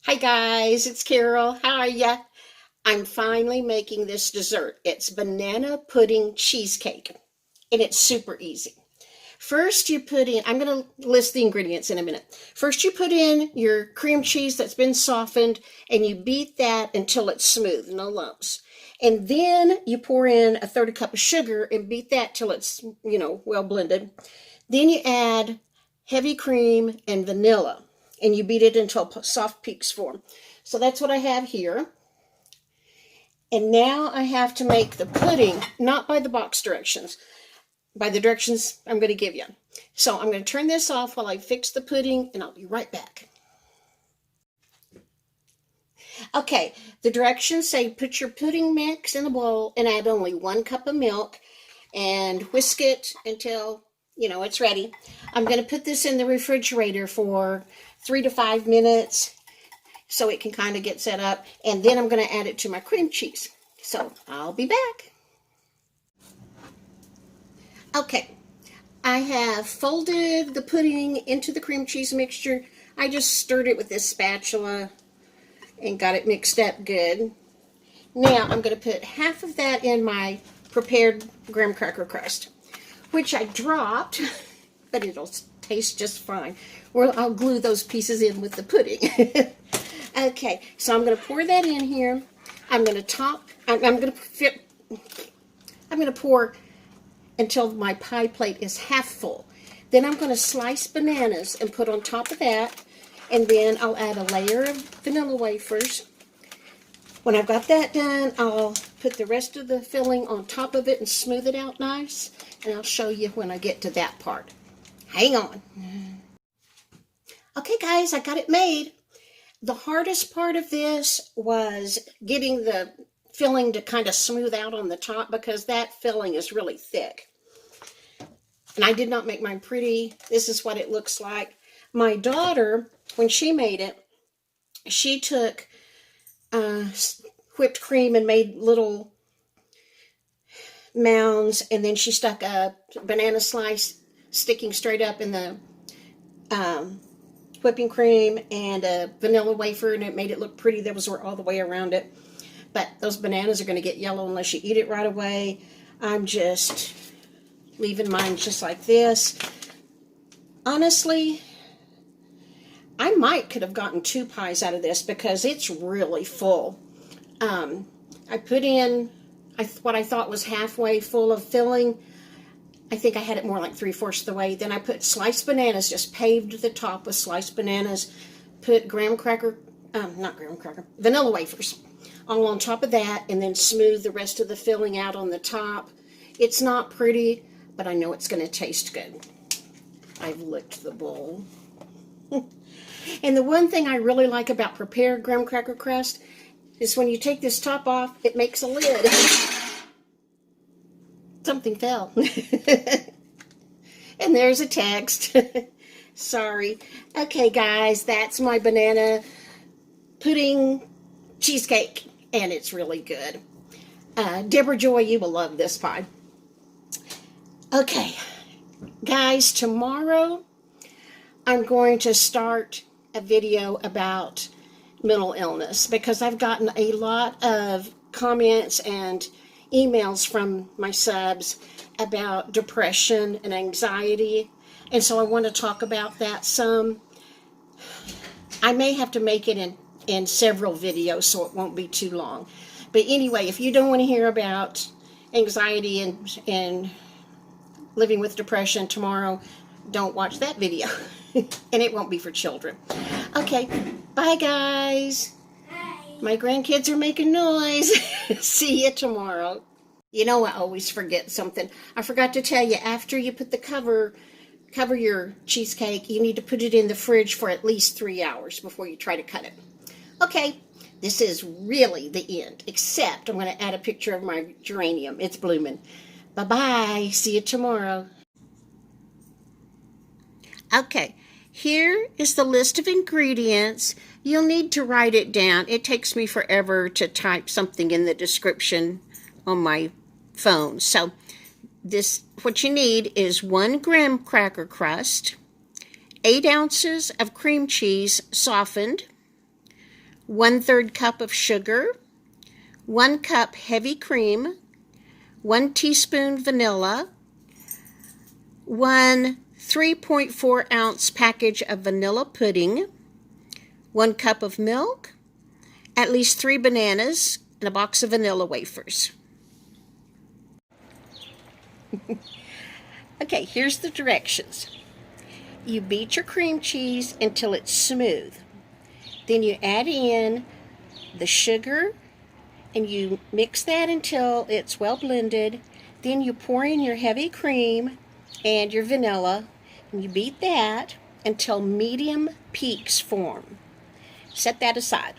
Hi guys, it's Carol. How are ya? I'm finally making this dessert. It's banana pudding cheesecake, and it's super easy. First, you put in, I'm going to list the ingredients in a minute. First, you put in your cream cheese that's been softened, and you beat that until it's smooth, no lumps. And then you pour in a third cup of sugar and beat that till it's, well blended. Then you add heavy cream and vanilla, and you beat it until soft peaks form. So that's what I have here. And now I have to make the pudding, not by the box directions, by the directions I'm going to give you. So I'm going to turn this off while I fix the pudding, and I'll be right back. Okay, the directions say put your pudding mix in a bowl and add only 1 cup of milk and whisk it until, it's ready. I'm going to put this in the refrigerator for 3 to 5 minutes so it can kind of get set up, and then I'm going to add it to my cream cheese. So I'll be back. Okay, I have folded the pudding into the cream cheese mixture. I just stirred it with this spatula and got it mixed up good. Now I'm going to put half of that in my prepared graham cracker crust, which I dropped, but it'll taste just fine. Or I'll glue those pieces in with the pudding. Okay, so I'm going to pour that in here. I'm going to pour until my pie plate is half full. Then I'm going to slice bananas and put on top of that, and then I'll add a layer of vanilla wafers. When I've got that done, I'll put the rest of the filling on top of it and smooth it out nice, and I'll show you when I get to that part. Hang on. Okay guys, I got it made. The hardest part of this was getting the filling to kind of smooth out on the top, because that filling is really thick. And I did not make mine pretty. This is what it looks like. My daughter, when she made it, she took whipped cream and made little mounds, and then she stuck a banana slice sticking straight up in the whipping cream and a vanilla wafer, and it made it look pretty. Those were all the way around it. But those bananas are going to get yellow unless you eat it right away. I'm just leaving mine just like this. Honestly, I could have gotten 2 pies out of this because it's really full. I put in what I thought was halfway full of filling. I think I had it more like 3/4 of the way. Then I put sliced bananas, just paved the top with sliced bananas. Put vanilla wafers all on top of that, and then smooth the rest of the filling out on the top. It's not pretty, but I know it's going to taste good. I've licked the bowl. And the one thing I really like about prepared graham cracker crust is when you take this top off, it makes a lid. Something fell. And there's a text. Sorry. Okay, guys, that's my banana pudding cheesecake, and it's really good. Deborah Joy, you will love this pie. Okay, guys, tomorrow I'm going to start a video about mental illness, because I've gotten a lot of comments and emails from my subs about depression and anxiety, and so I want to talk about that some. I may have to make it in several videos so it won't be too long. But anyway, if you don't want to hear about anxiety and living with depression tomorrow, don't watch that video. And it won't be for children. Okay, bye guys. My grandkids are making noise. See you tomorrow. You know, I always forget something. I forgot to tell you, after you put the cover your cheesecake, you need to put it in the fridge for at least 3 hours before you try to cut it. Okay, this is really the end, except I'm going to add a picture of my geranium. It's blooming. Bye-bye. See you tomorrow. Okay, here is the list of ingredients. You'll need to write it down. It takes me forever to type something in the description on my phone. So what you need is 1 graham cracker crust, 8 ounces of cream cheese softened, 1/3 cup of sugar, 1 cup heavy cream, 1 teaspoon vanilla, 1 3.4 ounce package of vanilla pudding, 1 cup of milk, at least 3 bananas, and a box of vanilla wafers. Okay, here's the directions. You beat your cream cheese until it's smooth. Then you add in the sugar and you mix that until it's well blended. Then you pour in your heavy cream and your vanilla, and you beat that until medium peaks form. Set that aside.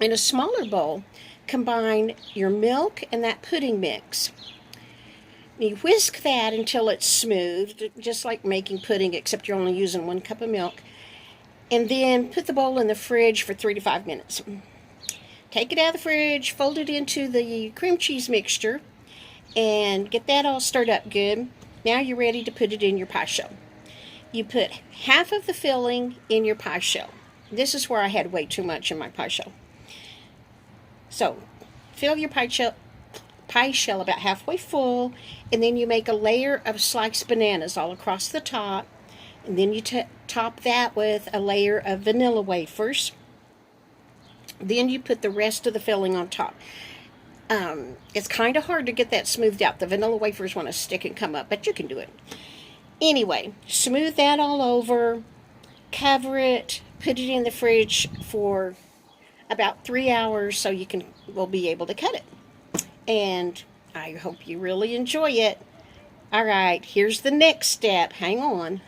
In a smaller bowl, combine your milk and that pudding mix. You whisk that until it's smooth, just like making pudding, except you're only using 1 cup of milk. And then put the bowl in the fridge for 3 to 5 minutes. Take it out of the fridge, fold it into the cream cheese mixture, and get that all stirred up good. Now you're ready to put it in your pie shell. You put half of the filling in your pie shell. This is where I had way too much in my pie shell. So, fill your pie shell about halfway full, and then you make a layer of sliced bananas all across the top, and then you top that with a layer of vanilla wafers. Then you put the rest of the filling on top. It's kind of hard to get that smoothed out. The vanilla wafers want to stick and come up, but you can do it. Anyway, smooth that all over, cover it, put it in the fridge for about 3 hours so you will be able to cut it. And I hope you really enjoy it. All right, here's the next step. Hang on.